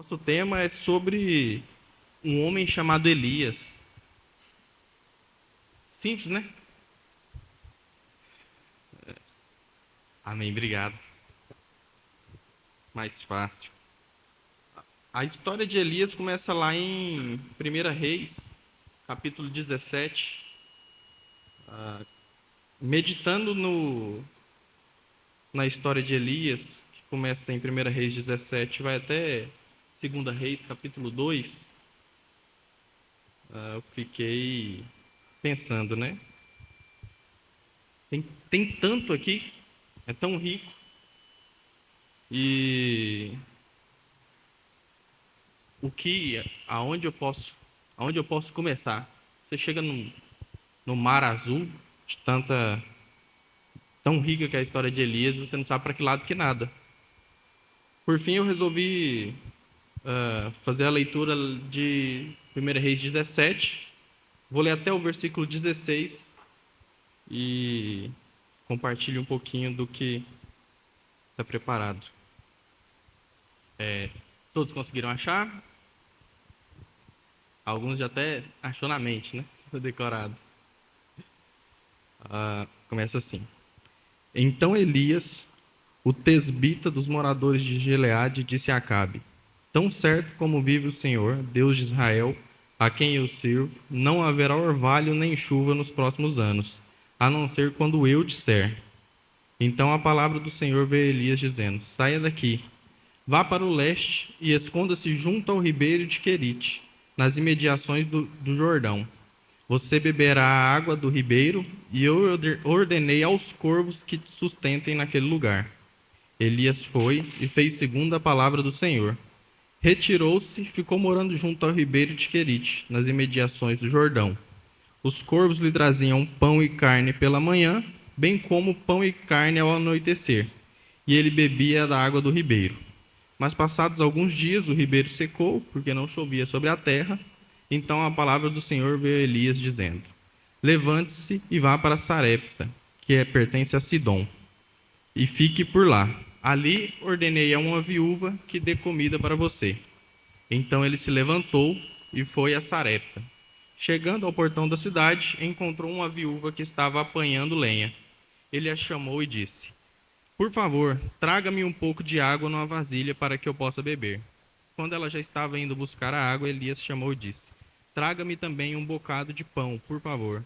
Nosso tema é sobre um homem chamado Elias. Simples, né? Amém, obrigado. Mais fácil. A história de Elias começa lá em 1 Reis, capítulo 17. Meditando na história de Elias, que começa em 1 Reis 17, vai até 2 Reis, capítulo 2. Eu fiquei pensando, né? Tem tanto aqui, é tão rico. E aonde eu posso começar? Você chega no mar azul, de tão rica que é a história de Elias, você não sabe para que lado que nada. Por fim, eu resolvi fazer a leitura de 1 Reis 17. Vou ler até o versículo 16 e compartilho um pouquinho do que está preparado. Todos conseguiram achar? Alguns já até achou na mente, né? Decorado. Começa assim. Então Elias, o tesbita dos moradores de Gileade, disse a Acabe: Tão certo como vive o Senhor, Deus de Israel, a quem eu sirvo, não haverá orvalho nem chuva nos próximos anos, a não ser quando eu disser. Então a palavra do Senhor veio a Elias dizendo: Saia daqui, vá para o leste e esconda-se junto ao ribeiro de Querite, nas imediações do Jordão. Você beberá a água do ribeiro, e eu ordenei aos corvos que te sustentem naquele lugar. Elias foi e fez segundo a palavra do Senhor. Retirou-se e ficou morando junto ao ribeiro de Querite, nas imediações do Jordão. Os corvos lhe traziam pão e carne pela manhã, bem como pão e carne ao anoitecer, e ele bebia da água do ribeiro. Mas passados alguns dias o ribeiro secou, porque não chovia sobre a terra. Então a palavra do Senhor veio a Elias dizendo: Levante-se e vá para Sarepta, pertence a Sidom, e fique por lá. Ali ordenei a uma viúva que dê comida para você. Então ele se levantou e foi a Sarepta. Chegando ao portão da cidade, encontrou uma viúva que estava apanhando lenha. Ele a chamou e disse: Por favor, traga-me um pouco de água numa vasilha para que eu possa beber. Quando ela já estava indo buscar a água, Elias chamou e disse: Traga-me também um bocado de pão, por favor.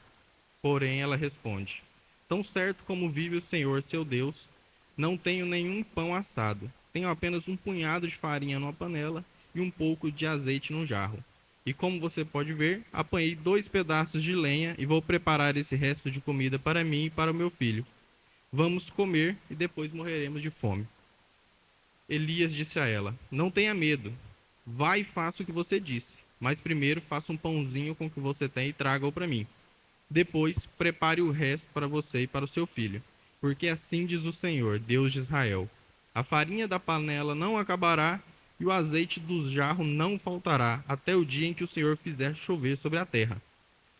Porém, ela responde: Tão certo como vive o Senhor, seu Deus, não tenho nenhum pão assado. Tenho apenas um punhado de farinha numa panela e um pouco de azeite num jarro. E como você pode ver, apanhei 2 pedaços de lenha e vou preparar esse resto de comida para mim e para o meu filho. Vamos comer e depois morreremos de fome. Elias disse a ela: Não tenha medo. Vá e faça o que você disse. Mas primeiro faça um pãozinho com o que você tem e traga-o para mim. Depois, prepare o resto para você e para o seu filho. Porque assim diz o Senhor, Deus de Israel: A farinha da panela não acabará e o azeite do jarro não faltará, até o dia em que o Senhor fizer chover sobre a terra.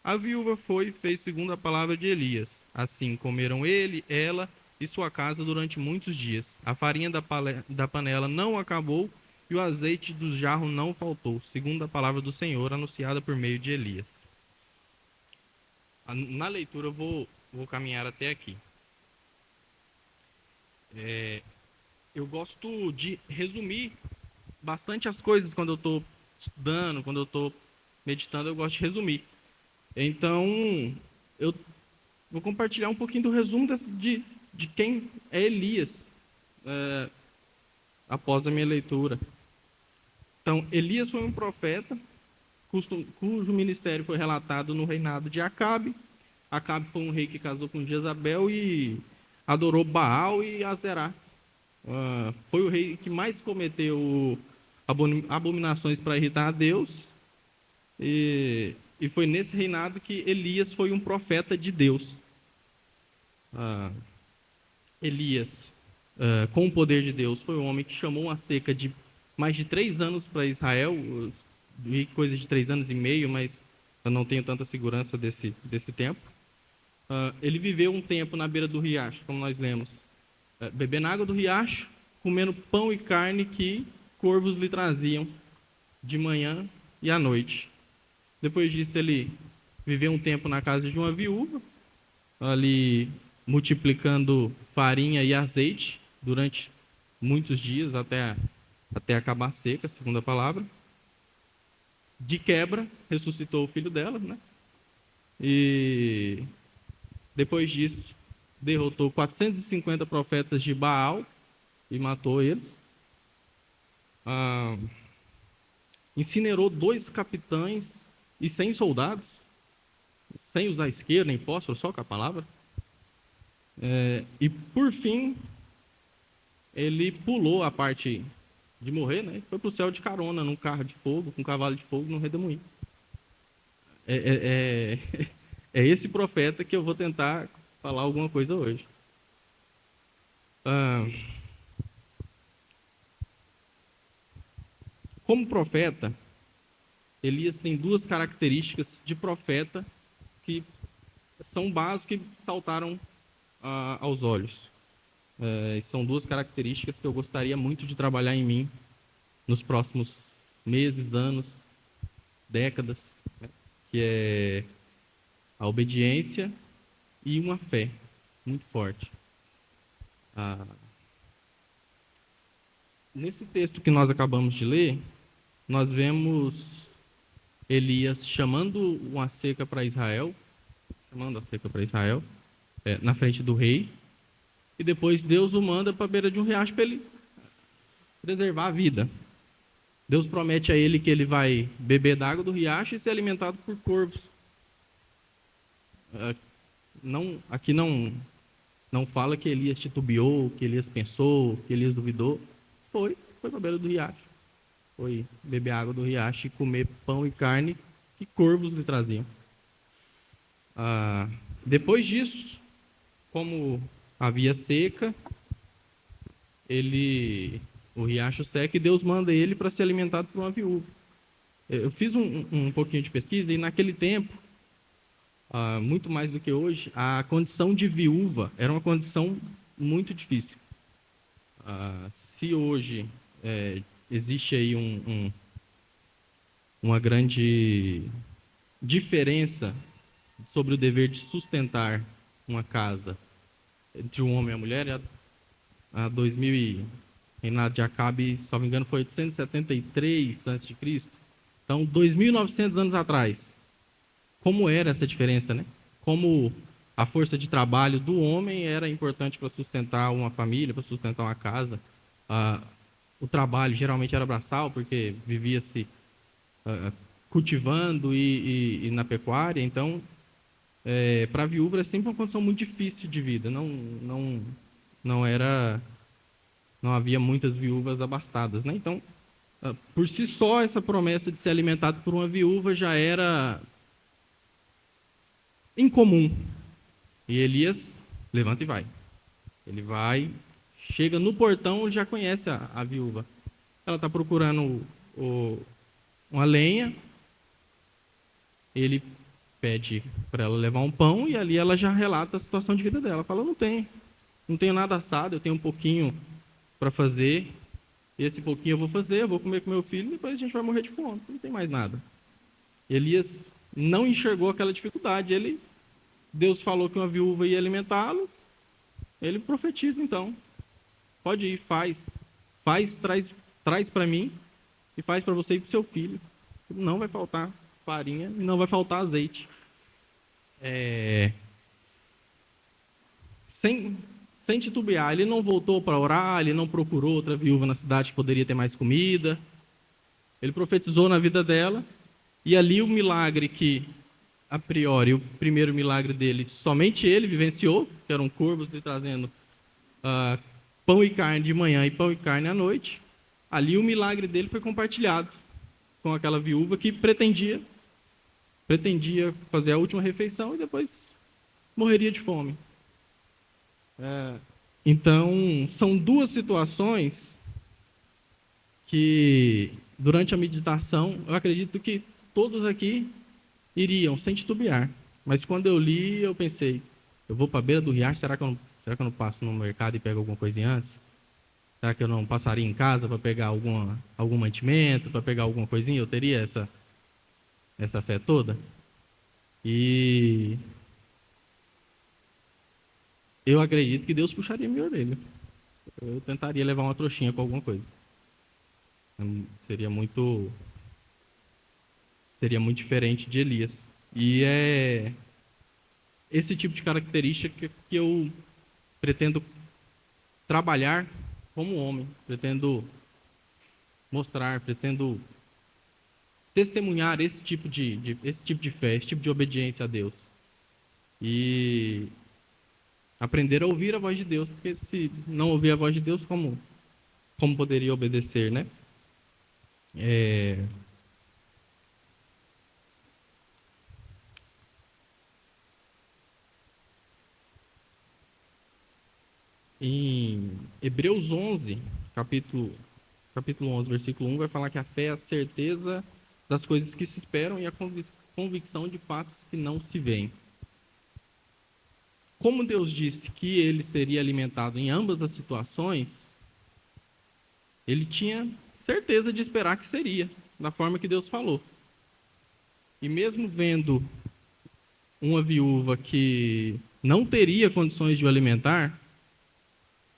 A viúva foi e fez segundo a palavra de Elias. Assim comeram ele, ela e sua casa durante muitos dias. A farinha da panela não acabou e o azeite do jarro não faltou, segundo a palavra do Senhor anunciada por meio de Elias. Na leitura eu vou caminhar até aqui. Eu gosto de resumir bastante as coisas quando eu estou estudando, quando eu estou meditando, eu gosto de resumir. Então, eu vou compartilhar um pouquinho do resumo de quem é Elias, após a minha leitura. Então, Elias foi um profeta cujo ministério foi relatado no reinado de Acabe. Acabe foi um rei que casou com Jezabel e adorou Baal e Azerá. Foi o rei que mais cometeu abominações para irritar a Deus. E foi nesse reinado que Elias foi um profeta de Deus. Elias, com o poder de Deus, foi um homem que chamou uma seca de mais de 3 anos para Israel, coisa de 3 anos e meio, mas eu não tenho tanta segurança desse tempo. Ele viveu um tempo na beira do riacho, como nós lemos, bebendo água do riacho, comendo pão e carne que corvos lhe traziam de manhã e à noite. Depois disso, ele viveu um tempo na casa de uma viúva, ali multiplicando farinha e azeite durante muitos dias, até acabar a seca, segundo a palavra. De quebra, ressuscitou o filho dela, né? E depois disso, derrotou 450 profetas de Baal e matou eles. Incinerou 2 capitães e 100 soldados, sem usar isqueiro nem fósforo, só com a palavra. E por fim, ele pulou a parte de morrer, né? Foi para o céu de carona, num carro de fogo, com um cavalo de fogo, num redemoinho. É esse profeta que eu vou tentar falar alguma coisa hoje. Como profeta, Elias tem 2 características de profeta que são básicas e saltaram aos olhos. São 2 características que eu gostaria muito de trabalhar em mim nos próximos meses, anos, décadas, né? Que é a obediência e uma fé muito forte. Nesse texto que nós acabamos de ler, nós vemos Elias chamando a seca para Israel, na frente do rei, e depois Deus o manda para a beira de um riacho para ele preservar a vida. Deus promete a ele que ele vai beber da água do riacho e ser alimentado por corvos. Aqui não fala que Elias titubeou, que Elias pensou, que Elias duvidou. Foi para a beira do riacho. Foi beber água do riacho e comer pão e carne que corvos lhe traziam. Depois disso, como havia seca, o riacho seca e Deus manda ele para ser alimentado por uma viúva. Eu fiz um pouquinho de pesquisa e naquele tempo, muito mais do que hoje, a condição de viúva era uma condição muito difícil. Se hoje existe aí uma grande diferença sobre o dever de sustentar uma casa entre um homem e a mulher, a 2000 reinado de Acabe, se não me engano, foi 873 a.C. Então, 2.900 anos atrás, como era essa diferença, né? Como a força de trabalho do homem era importante para sustentar uma família, para sustentar uma casa. O trabalho geralmente era braçal, porque vivia-se cultivando e na pecuária. Então, para a viúva é sempre uma condição muito difícil de vida. Não havia muitas viúvas abastadas, né? Então, por si só, essa promessa de ser alimentado por uma viúva já era incomum. E Elias levanta e vai. Ele vai, chega no portão, já conhece a viúva. Ela está procurando uma lenha. Ele pede para ela levar um pão e ali ela já relata a situação de vida dela. Fala, não tenho nada assado, eu tenho um pouquinho para fazer. Esse pouquinho eu vou fazer, eu vou comer com meu filho e depois a gente vai morrer de fome. Não tem mais nada. Elias não enxergou aquela dificuldade. Deus falou que uma viúva ia alimentá-lo. Ele profetiza, então. Pode ir, faz. Traz para mim e faz para você e para o seu filho. Não vai faltar farinha e não vai faltar azeite. Sem titubear, ele não voltou para orar, ele não procurou outra viúva na cidade que poderia ter mais comida. Ele profetizou na vida dela, e ali o milagre que, a priori, o primeiro milagre dele, somente ele vivenciou, que eram corvos lhe trazendo pão e carne de manhã e pão e carne à noite. Ali o milagre dele foi compartilhado com aquela viúva que pretendia fazer a última refeição e depois morreria de fome. Então, são 2 situações que, durante a meditação, eu acredito que todos aqui iriam, sem titubear. Mas quando eu li, eu pensei, eu vou para a beira do riacho, será que eu não passo no mercado e pego alguma coisinha antes? Será que eu não passaria em casa para pegar algum mantimento, para pegar alguma coisinha? Eu teria essa fé toda? E eu acredito que Deus puxaria minha orelha. Eu tentaria levar uma trouxinha com alguma coisa. Seria seria muito diferente de Elias. E é esse tipo de característica que eu pretendo trabalhar como homem, pretendo mostrar, pretendo testemunhar esse tipo de fé, esse tipo de obediência a Deus. E aprender a ouvir a voz de Deus, porque se não ouvir a voz de Deus, como poderia obedecer, né? É, em Hebreus 11, capítulo 11, versículo 1, vai falar que a fé é a certeza das coisas que se esperam e a convicção de fatos que não se veem. Como Deus disse que ele seria alimentado em ambas as situações, ele tinha certeza de esperar que seria, da forma que Deus falou. E mesmo vendo uma viúva que não teria condições de o alimentar,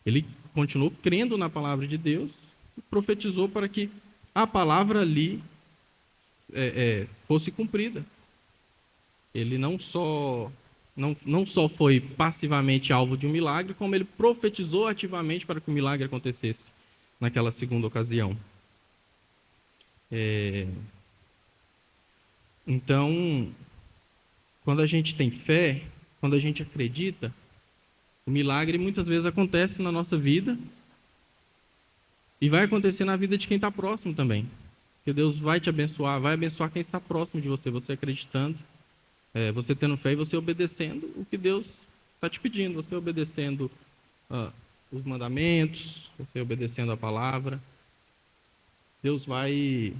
ele continuou crendo na palavra de Deus e profetizou para que a palavra ali fosse cumprida. Ele não só foi passivamente alvo de um milagre, como ele profetizou ativamente para que o milagre acontecesse naquela segunda ocasião. É, então, quando a gente tem fé, quando a gente acredita, o milagre muitas vezes acontece na nossa vida e vai acontecer na vida de quem está próximo também. Porque Deus vai te abençoar, vai abençoar quem está próximo de você, você acreditando, você tendo fé e você obedecendo o que Deus está te pedindo, você obedecendo ah, os mandamentos, você obedecendo a palavra. Deus vai,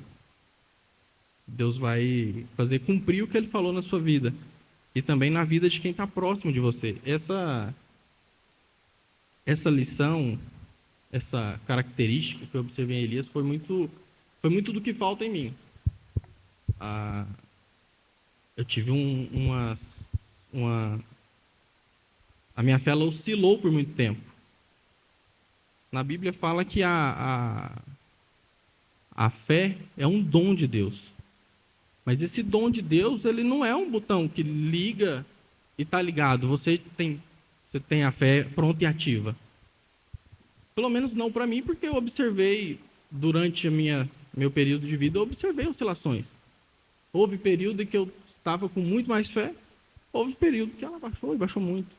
Deus vai fazer cumprir o que Ele falou na sua vida e também na vida de quem está próximo de você. Essa lição, essa característica que eu observei em Elias foi muito do que falta em mim. Ah, eu tive a minha fé ela oscilou por muito tempo. Na Bíblia fala que a fé é um dom de Deus. Mas esse dom de Deus, ele não é um botão que liga e está ligado. Você tem a fé pronta e ativa. Pelo menos não para mim, porque eu observei durante meu período de vida, eu observei oscilações. Houve período em que eu estava com muito mais fé, houve período que ela baixou e baixou muito.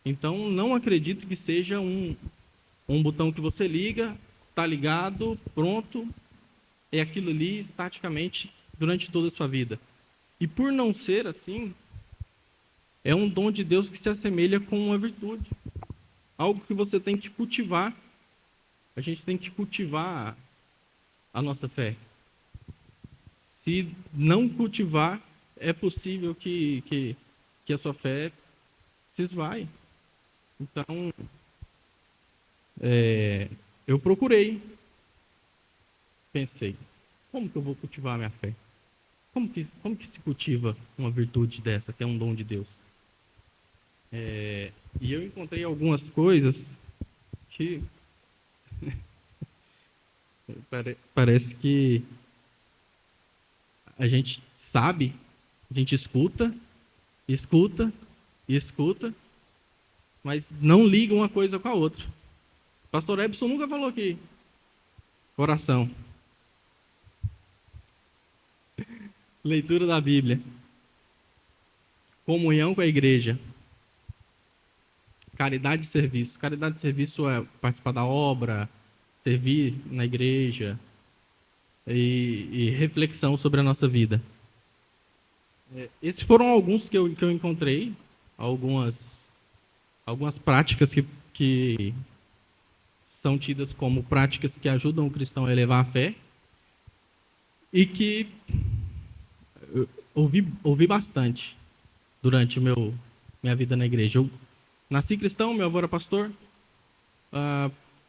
Então, não acredito que seja um botão que você liga, está ligado, pronto, é aquilo ali estaticamente durante toda a sua vida. E por não ser assim, é um dom de Deus que se assemelha com uma virtude. Algo que você tem que cultivar. A gente tem que cultivar a nossa fé. Se não cultivar, é possível que a sua fé se esvaie. Então, eu pensei, como que eu vou cultivar a minha fé? Como que se cultiva uma virtude dessa, que é um dom de Deus? E eu encontrei algumas coisas que parece que a gente sabe, a gente escuta, escuta e escuta, mas não liga uma coisa com a outra. Pastor Ebson nunca falou aqui. Oração. Leitura da Bíblia. Comunhão com a igreja. Caridade e serviço. Caridade e serviço é participar da obra, servir na igreja e reflexão sobre a nossa vida. Esses foram alguns que eu encontrei, algumas práticas que são tidas como práticas que ajudam o cristão a elevar a fé e que eu ouvi bastante durante minha vida na igreja. Eu nasci cristão, meu avô era pastor,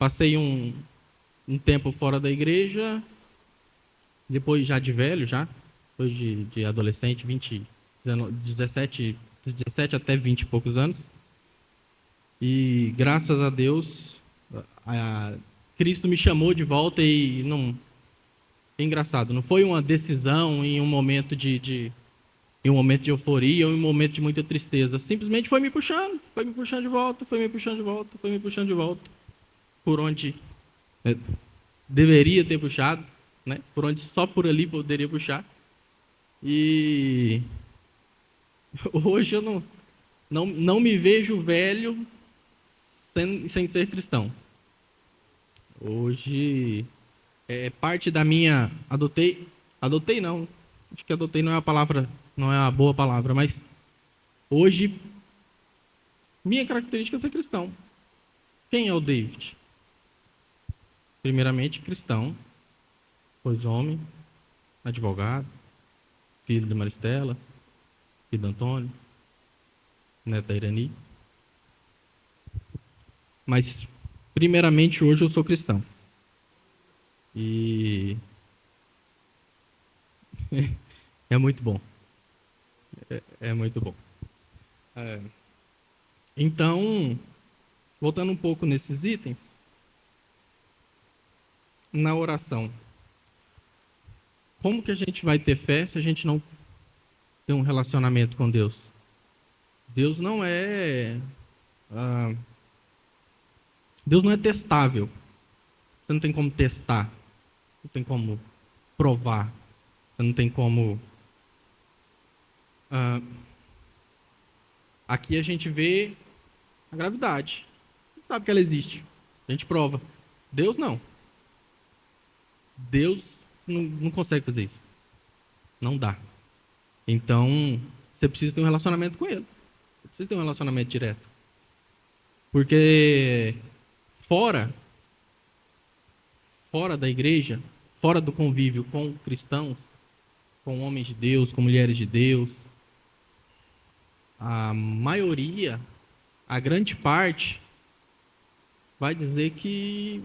Passei um tempo fora da igreja, depois já de velho, depois de adolescente, 17 até 20 e poucos anos. E graças a Deus, Cristo me chamou de volta e não... É engraçado, não foi uma decisão em um momento em um momento de euforia ou em um momento de muita tristeza. Simplesmente foi me puxando de volta, foi me puxando de volta, foi me puxando de volta. Por onde deveria ter puxado, né? Por onde só por ali poderia puxar. E hoje eu não me vejo velho sem ser cristão. Hoje é parte da minha... Adotei não, acho que adotei não é a palavra, não é a boa palavra, mas hoje minha característica é ser cristão. Quem é o David? Primeiramente cristão, pois homem, advogado, filho de Maristela, filho de Antônio, neto da Irani. Mas primeiramente hoje eu sou cristão. E é muito bom. É muito bom. Então, voltando um pouco nesses itens, na oração. Como que a gente vai ter fé se a gente não tem um relacionamento com Deus? Deus não é... Deus não é testável. Você não tem como testar. Não tem como provar. Você não tem como... Aqui a gente vê a gravidade. A gente sabe que ela existe. A gente prova. Deus não. Deus não consegue fazer isso. Não dá. Então, você precisa ter um relacionamento com Ele. Você precisa ter um relacionamento direto. Porque fora da igreja, fora do convívio com cristãos, com homens de Deus, com mulheres de Deus, a maioria, a grande parte, vai dizer que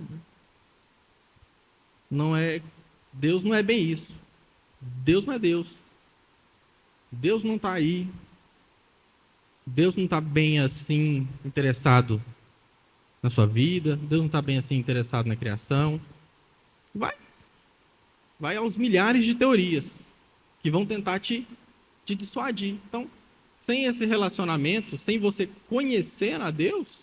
Deus não é bem isso. Deus não é Deus. Deus não está aí. Deus não está bem assim interessado na sua vida. Deus não está bem assim interessado na criação. Vai aos milhares de teorias que vão tentar te dissuadir. Então, sem esse relacionamento, sem você conhecer a Deus,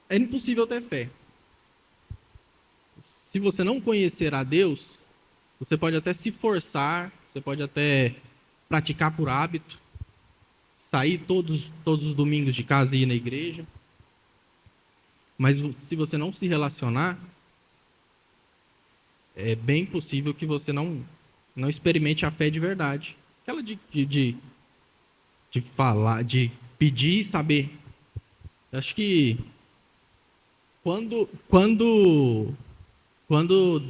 é impossível ter fé. Se você não conhecer a Deus, você pode até se forçar, você pode até praticar por hábito, sair todos os domingos de casa e ir na igreja. Mas se você não se relacionar, é bem possível que você não experimente a fé de verdade. Aquela de falar, de pedir e saber. Acho que quando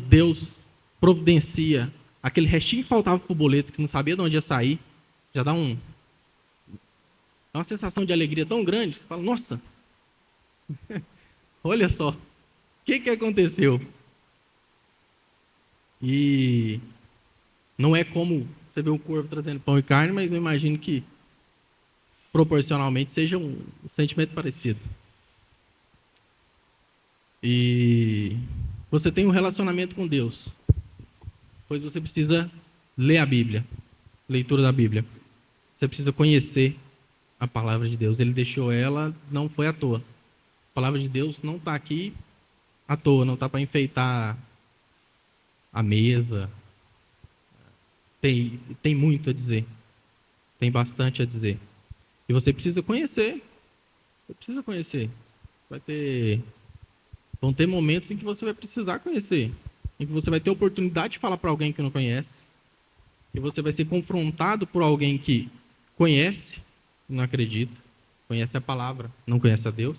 Deus providencia aquele restinho que faltava para o boleto, que não sabia de onde ia sair, já dá uma sensação de alegria tão grande. Você fala, nossa, olha só, o que aconteceu? E não é como você vê o corpo trazendo pão e carne, mas eu imagino que proporcionalmente seja um sentimento parecido. E você tem um relacionamento com Deus, pois você precisa ler a Bíblia, leitura da Bíblia. Você precisa conhecer a palavra de Deus. Ele deixou ela, não foi à toa. A palavra de Deus não está aqui à toa, não está para enfeitar a mesa. Tem muito a dizer. Tem bastante a dizer. E você precisa conhecer. Você precisa conhecer. Vão ter momentos em que você vai precisar conhecer. Em que você vai ter a oportunidade de falar para alguém que não conhece. E você vai ser confrontado por alguém que conhece, não acredita, conhece a palavra, não conhece a Deus,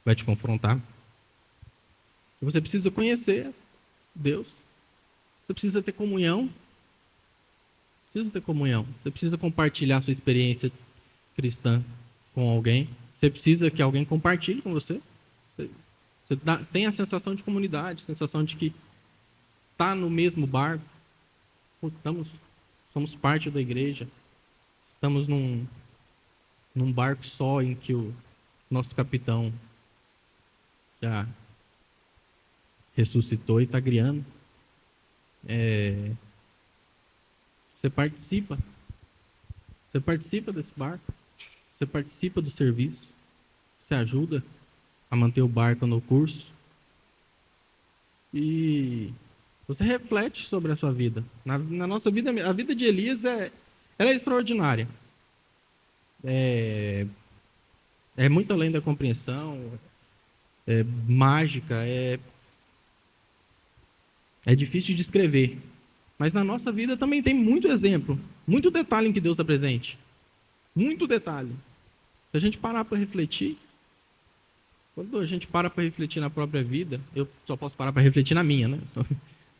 vai te confrontar. E você precisa conhecer Deus. Você precisa ter comunhão. Você precisa compartilhar a sua experiência cristã com alguém. Você precisa que alguém compartilhe com você. Tem a sensação de comunidade, a sensação de que está no mesmo barco. Pô, somos parte da igreja. Estamos num barco só em que o nosso capitão já ressuscitou e está guiando. Você participa. Você participa desse barco. Você participa do serviço. Você ajuda a manter o barco no curso. E você reflete sobre a sua vida. Na nossa vida, a vida de Elias ela é extraordinária. É muito além da compreensão, é mágica, é difícil de descrever. Mas na nossa vida também tem muito exemplo, muito detalhe em que Deus está presente. Muito detalhe. Se a gente parar para refletir, quando a gente para refletir na própria vida, eu só posso parar para refletir na minha, né?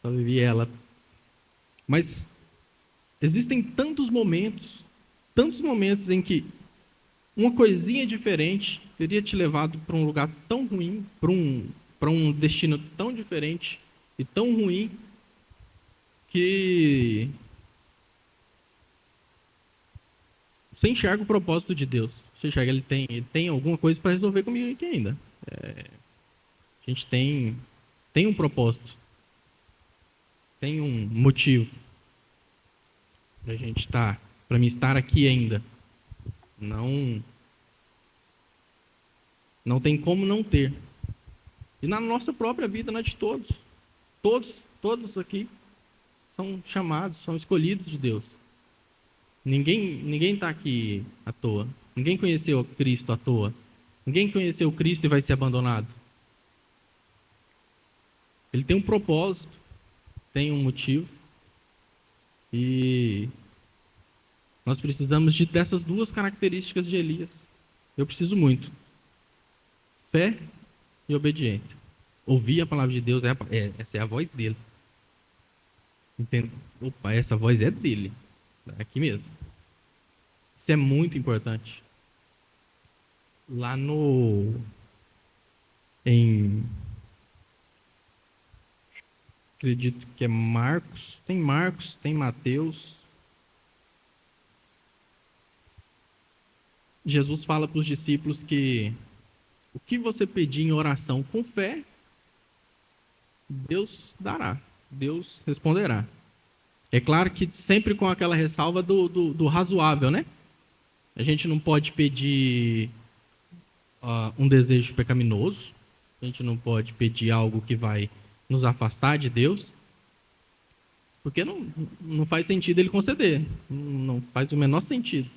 Só vivi ela. Mas existem tantos momentos em que uma coisinha diferente teria te levado para um lugar tão ruim, para um destino tão diferente e tão ruim, que você enxerga o propósito de Deus. Você enxerga, ele tem alguma coisa para resolver comigo aqui ainda. A gente tem um propósito, tem um motivo para a gente estar, para mim estar aqui ainda. Não tem como não ter. E na nossa própria vida, na de todos. Todos aqui são chamados, são escolhidos de Deus. Ninguém está aqui à toa. Ninguém conheceu Cristo à toa. Ninguém conheceu Cristo e vai ser abandonado. Ele tem um propósito, tem um motivo. E nós precisamos dessas duas características de Elias. Eu preciso muito. Fé e obediência. Ouvir a palavra de Deus, essa é a voz dele. Entende? Opa, essa voz é dele. É aqui mesmo. Isso é muito importante. Lá acredito que é Marcos, tem Mateus. Jesus fala para os discípulos que o que você pedir em oração com fé, Deus dará, Deus responderá. É claro que sempre com aquela ressalva do razoável, né? A gente não pode pedir um desejo pecaminoso, a gente não pode pedir algo que vai nos afastar de Deus, porque não faz sentido ele conceder, não faz o menor sentido.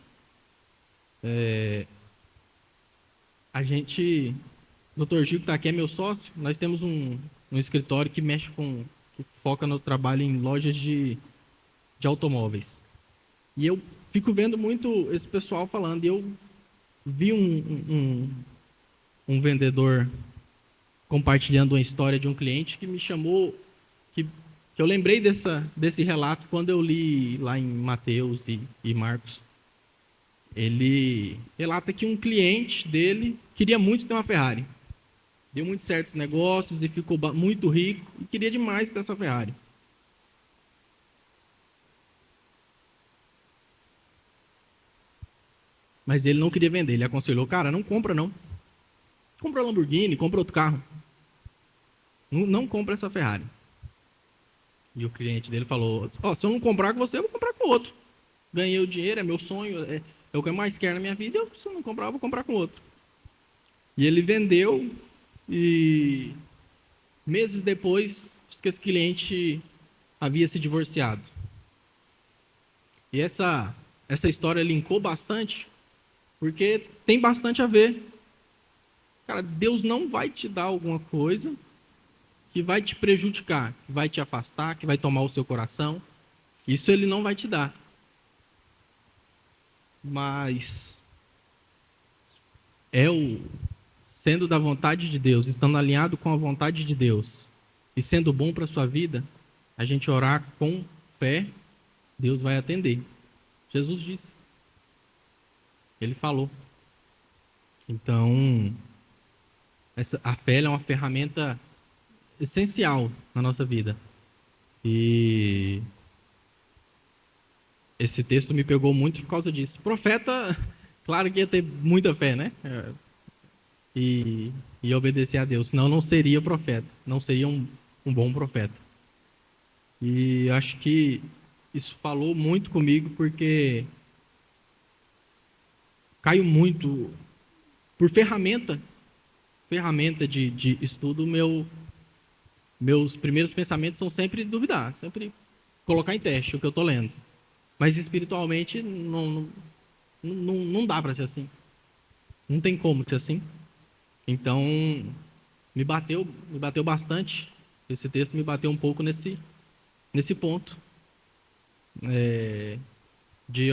A gente, o Dr. Gil, que está aqui, é meu sócio, nós temos um escritório que que foca no trabalho em lojas de automóveis. E eu fico vendo muito esse pessoal falando, e eu vi um vendedor compartilhando uma história de um cliente que me chamou, que eu lembrei desse relato quando eu li lá em Mateus e Marcos. Ele relata que um cliente dele queria muito ter uma Ferrari. Deu muito certos negócios e ficou muito rico e queria demais ter essa Ferrari. Mas ele não queria vender, ele aconselhou, cara, não compra não. Compra a Lamborghini, compra outro carro. Não compra essa Ferrari. E o cliente dele falou, se eu não comprar com você, eu vou comprar com outro. Ganhei o dinheiro, é meu sonho, é o que eu mais quero na minha vida, se eu não comprar, eu vou comprar com outro. E ele vendeu e meses depois, disse que esse cliente havia se divorciado. E essa história linkou bastante, porque tem bastante a ver. Cara, Deus não vai te dar alguma coisa que vai te prejudicar, que vai te afastar, que vai tomar o seu coração. Isso ele não vai te dar. Mas sendo da vontade de Deus, estando alinhado com a vontade de Deus e sendo bom para a sua vida, a gente orar com fé, Deus vai atender. Jesus disse. Ele falou. Então, A fé ela é uma ferramenta essencial na nossa vida. E esse texto me pegou muito por causa disso. Profeta, claro que ia ter muita fé, né? E, e obedecer a Deus. Senão não seria profeta. Não seria um bom profeta. E acho que isso falou muito comigo porque caio muito por ferramenta de estudo, meus primeiros pensamentos são sempre duvidar, sempre colocar em teste o que eu estou lendo. Mas espiritualmente não dá para ser assim. Não tem como ser assim. Então, me bateu bastante. Esse texto me bateu um pouco nesse ponto.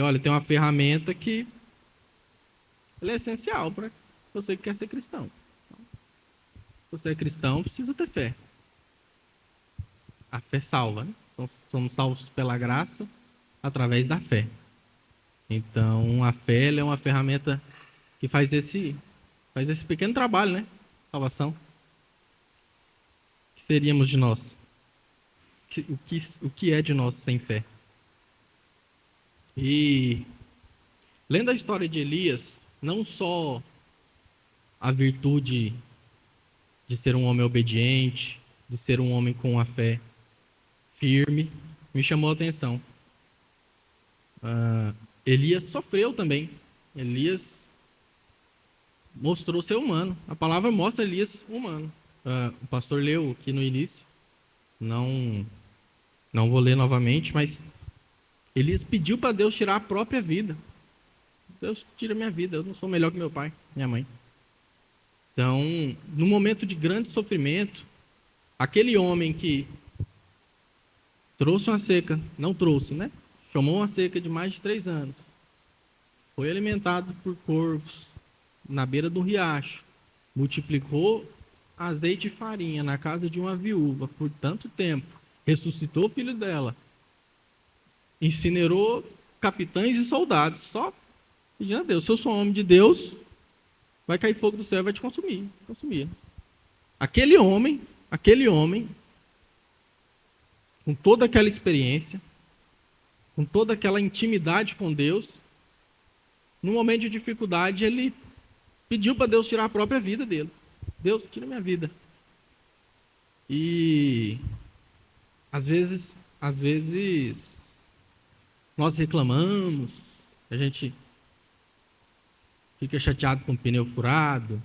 Olha, tem uma ferramenta que ela é essencial para você que quer ser cristão. Se você é cristão, precisa ter fé. A fé salva, né? Somos salvos pela graça através da fé. Então, a fé é uma ferramenta que faz esse pequeno trabalho, né? Salvação. O que seríamos de nós? O que é de nós sem fé? E lendo a história de Elias, não só a virtude de ser um homem obediente, de ser um homem com a fé firme, me chamou a atenção. Elias sofreu também. Elias mostrou ser humano. A palavra mostra Elias humano. O pastor leu aqui no início. Não, não vou ler novamente, mas Elias pediu para Deus tirar a própria vida. Deus tira minha vida, eu não sou melhor que meu pai, minha mãe. Então, no momento de grande sofrimento, aquele homem que trouxe uma seca, não trouxe, né? Chamou uma seca de mais de 3 anos, foi alimentado por corvos na beira do riacho, multiplicou azeite e farinha na casa de uma viúva por tanto tempo, ressuscitou o filho dela, incinerou capitães e soldados, só pedindo a Deus, se eu sou homem de Deus, vai cair fogo do céu e vai te consumir. Aquele homem, com toda aquela experiência, com toda aquela intimidade com Deus, no momento de dificuldade, ele pediu para Deus tirar a própria vida dele. Deus, tira minha vida. E às vezes nós reclamamos, a gente fica chateado com o pneu furado,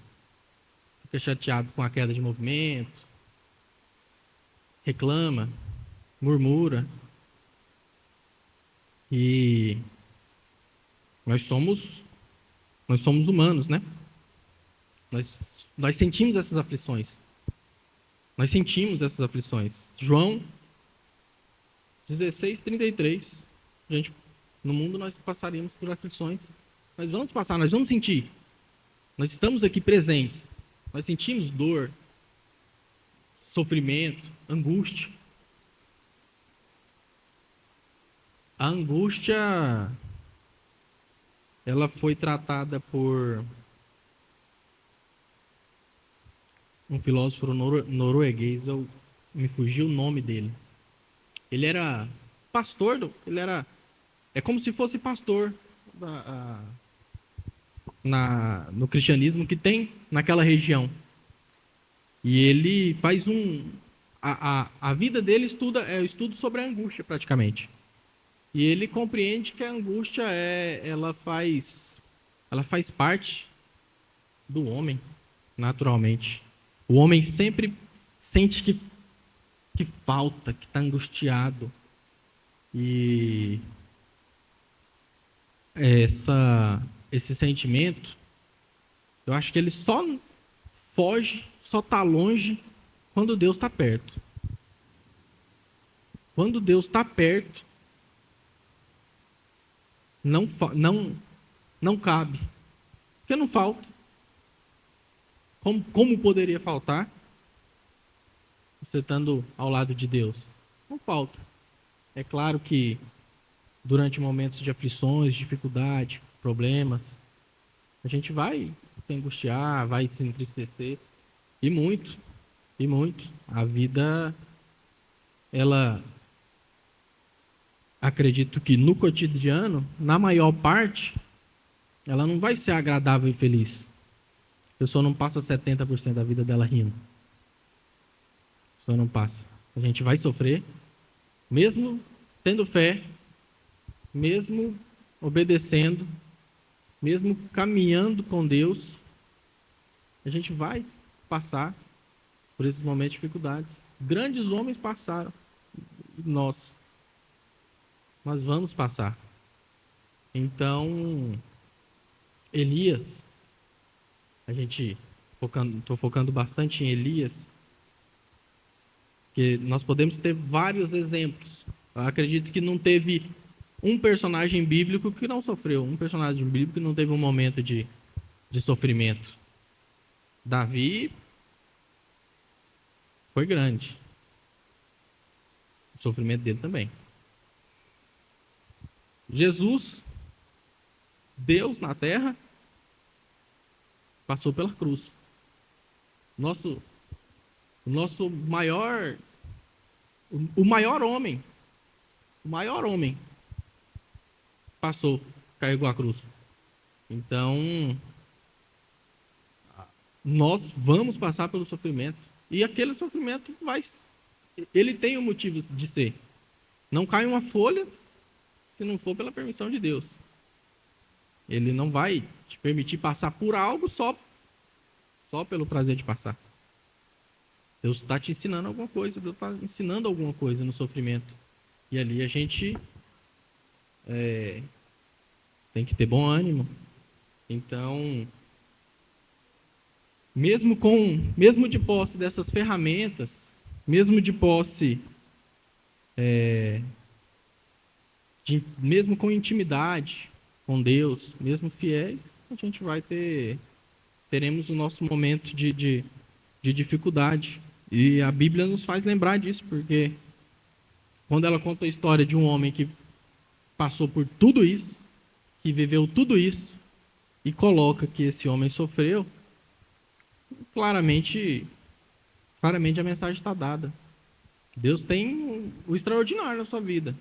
fica chateado com a queda de movimento, reclama, murmura. E nós somos humanos, né? Nós, nós sentimos essas aflições. Nós sentimos essas aflições. João 16:33. Gente, no mundo nós passaríamos por aflições. Nós vamos passar, nós vamos sentir. Nós estamos aqui presentes. Nós sentimos dor, sofrimento, angústia. A angústia, ela foi tratada por um filósofo norueguês, me fugiu o nome dele. Ele era pastor, é como se fosse pastor no cristianismo que tem naquela região. E ele faz a vida dele é o estudo sobre a angústia, praticamente. E ele compreende que a angústia ela faz parte do homem, naturalmente. O homem sempre sente que falta, que está angustiado. E esse sentimento, eu acho que ele só foge, só está longe quando Deus está perto. Quando Deus está perto, não cabe. Porque não falta. Como poderia faltar? Você estando ao lado de Deus? Não falta. É claro que durante momentos de aflições, dificuldade, problemas, a gente vai se angustiar, vai se entristecer. E muito, e muito. A vida, ela, acredito que no cotidiano, na maior parte, ela não vai ser agradável e feliz. A pessoa não passa 70% da vida dela rindo. A pessoa não passa. A gente vai sofrer, mesmo tendo fé, mesmo obedecendo, mesmo caminhando com Deus, a gente vai passar por esses momentos de dificuldades. Grandes homens passaram, nós vamos passar. Então, Elias, a gente estou focando bastante em Elias, que nós podemos ter vários exemplos. Eu acredito que não teve um personagem bíblico que não sofreu, um personagem bíblico que não teve um momento de sofrimento. Davi foi grande, o sofrimento dele também. Jesus, Deus na terra, passou pela cruz. Nosso, o nosso maior, o maior homem passou, carregou a cruz. Então, nós vamos passar pelo sofrimento. E aquele sofrimento ele tem um motivo de ser. Não cai uma folha se não for pela permissão de Deus. Ele não vai te permitir passar por algo só pelo prazer de passar. Deus está te ensinando alguma coisa, Deus está ensinando alguma coisa no sofrimento. E ali a gente tem que ter bom ânimo. Então, mesmo de posse dessas ferramentas, mesmo de posse, mesmo com intimidade com Deus, mesmo fiéis, a gente teremos o nosso momento de dificuldade. E a Bíblia nos faz lembrar disso, porque quando ela conta a história de um homem que passou por tudo isso, que viveu tudo isso, e coloca que esse homem sofreu, claramente a mensagem está dada. Deus tem o extraordinário na sua vida,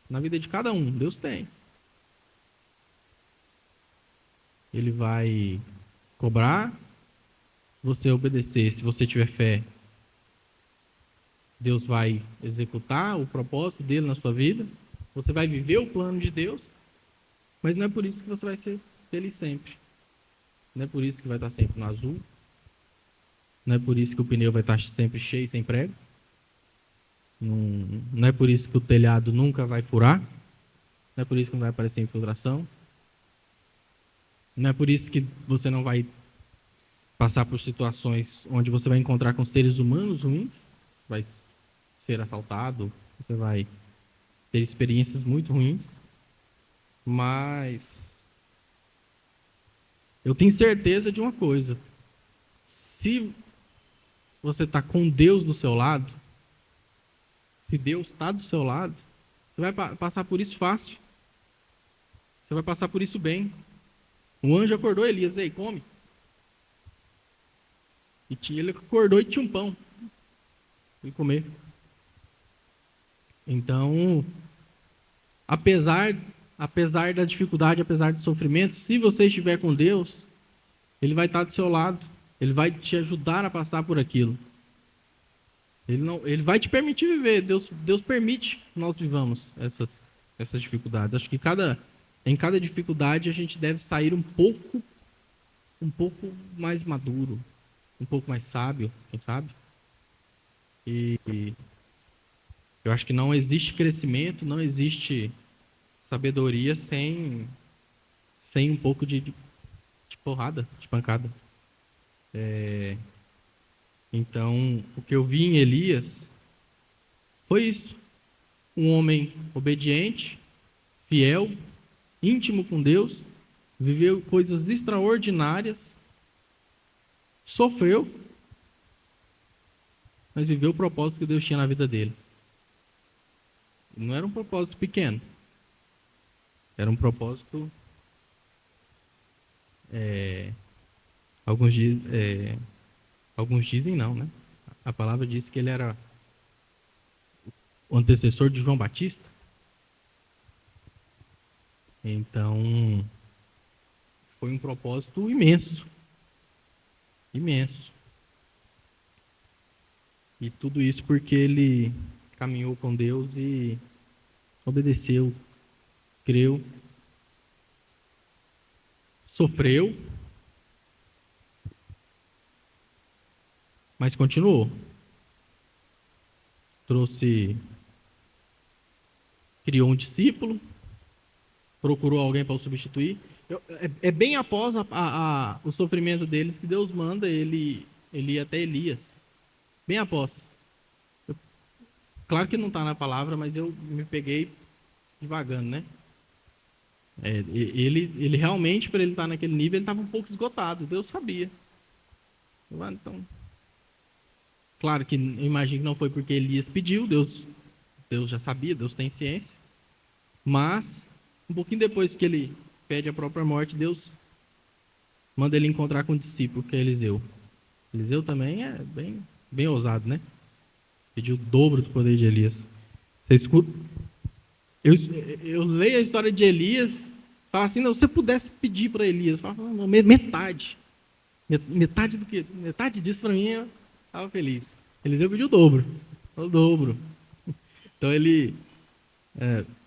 na vida de cada um. Deus tem. Ele vai cobrar, você obedecer. Se você tiver fé, Deus vai executar o propósito dele na sua vida. Você vai viver o plano de Deus, mas não é por isso que você vai ser feliz sempre. Não é por isso que vai estar sempre no azul. Não é por isso que o pneu vai estar sempre cheio, sem prego. Não é por isso que o telhado nunca vai furar. Não é por isso que não vai aparecer infiltração. Não é por isso que você não vai passar por situações onde você vai encontrar com seres humanos ruins. Vai ser assaltado, você vai ter experiências muito ruins. Mas eu tenho certeza de uma coisa. Se você está com Deus do seu lado, se Deus está do seu lado, você vai passar por isso fácil. Você vai passar por isso bem. O anjo acordou Elias, ei, come. Ele acordou e tinha um pão. E comer. Então, apesar da dificuldade, apesar do sofrimento, se você estiver com Deus, Ele vai estar do seu lado. Ele vai te ajudar a passar por aquilo. Ele vai te permitir viver. Deus permite que nós vivamos essas dificuldades. Acho que em cada dificuldade a gente deve sair um pouco mais maduro, um pouco mais sábio, quem sabe? E eu acho que não existe crescimento, não existe sabedoria sem um pouco de porrada, de pancada. Então, o que eu vi em Elias foi isso. Um homem obediente, fiel, íntimo com Deus, viveu coisas extraordinárias, sofreu, mas viveu o propósito que Deus tinha na vida dele. Não era um propósito pequeno. Era um propósito, alguns Alguns dizem não, né? A palavra diz que ele era o antecessor de João Batista. Então, foi um propósito imenso. Imenso. E tudo isso porque ele caminhou com Deus e obedeceu, creu, sofreu, mas continuou. Criou um discípulo, procurou alguém para o substituir. É bem após o sofrimento deles que Deus manda ele ir até Elias. Bem após. Claro que não está na palavra, mas eu me peguei devagando, né? Ele realmente, para ele estar naquele nível, ele estava um pouco esgotado. Deus sabia. Então, claro que eu imagino que não foi porque Elias pediu, Deus já sabia, Deus tem ciência. Mas, um pouquinho depois que ele pede a própria morte, Deus manda ele encontrar com o discípulo, que é Eliseu. Eliseu também é bem ousado, né? Pediu o dobro do poder de Elias. Você escuta? Eu leio a história de Elias, falo assim, não, se você pudesse pedir para Elias, eu falo, não, metade. Metade do que? Metade disso para mim eu estava feliz. Eliseu pediu o dobro. Então ele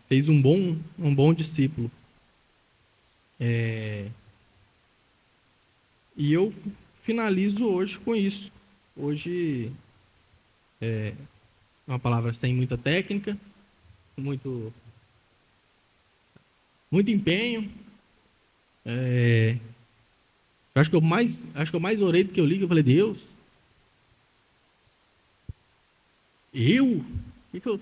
fez um bom discípulo. E eu finalizo hoje com isso. Hoje é uma palavra sem muita técnica, muito empenho. Acho que eu mais orei do que eu li, que eu falei, Deus, o que eu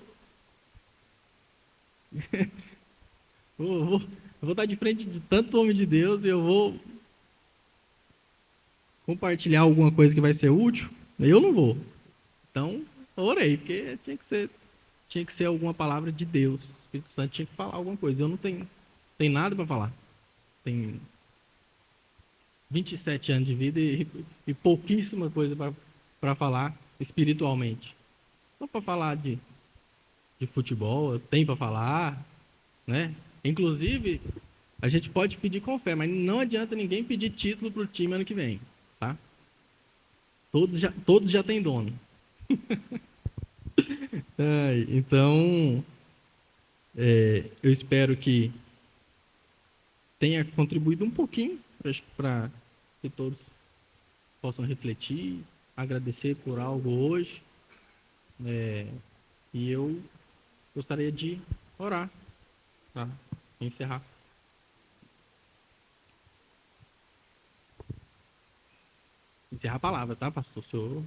eu vou estar de frente de tanto homem de Deus e eu vou compartilhar alguma coisa que vai ser útil? Eu não vou. Então, eu orei, porque tinha que ser alguma palavra de Deus. O Espírito Santo tinha que falar alguma coisa. Eu não tenho nada para falar. Tenho 27 anos de vida e pouquíssima coisa para falar espiritualmente. Só para falar de futebol, eu tenho para falar, né? Inclusive, a gente pode pedir com fé, mas não adianta ninguém pedir título para o time ano que vem, tá? Todos já têm dono. Então, eu espero que tenha contribuído um pouquinho para que todos possam refletir, agradecer por algo hoje. E eu gostaria de orar para encerrar. Encerrar a palavra, tá, pastor? Senhor.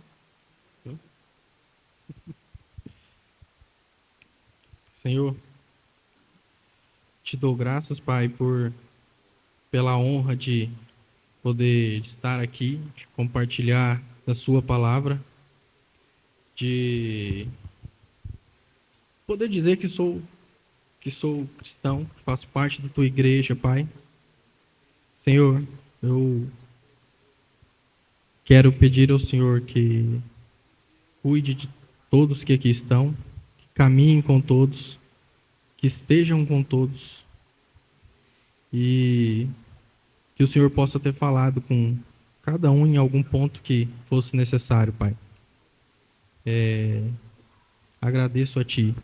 Senhor, te dou graças, Pai, pela honra de poder estar aqui, de compartilhar da sua palavra, de poder dizer que sou cristão, que faço parte da tua igreja, Pai. Senhor, eu quero pedir ao Senhor que cuide de todos que aqui estão, que caminhem com todos, que estejam com todos e que o Senhor possa ter falado com cada um em algum ponto que fosse necessário, Pai. Agradeço a Ti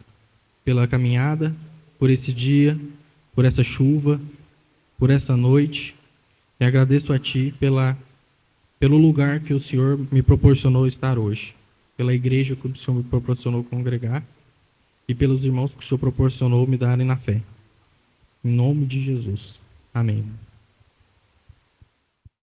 pela caminhada, por esse dia, por essa chuva, por essa noite. E agradeço a Ti pelo lugar que o Senhor me proporcionou estar hoje, pela igreja que o Senhor me proporcionou congregar e pelos irmãos que o Senhor proporcionou me darem na fé. Em nome de Jesus. Amém.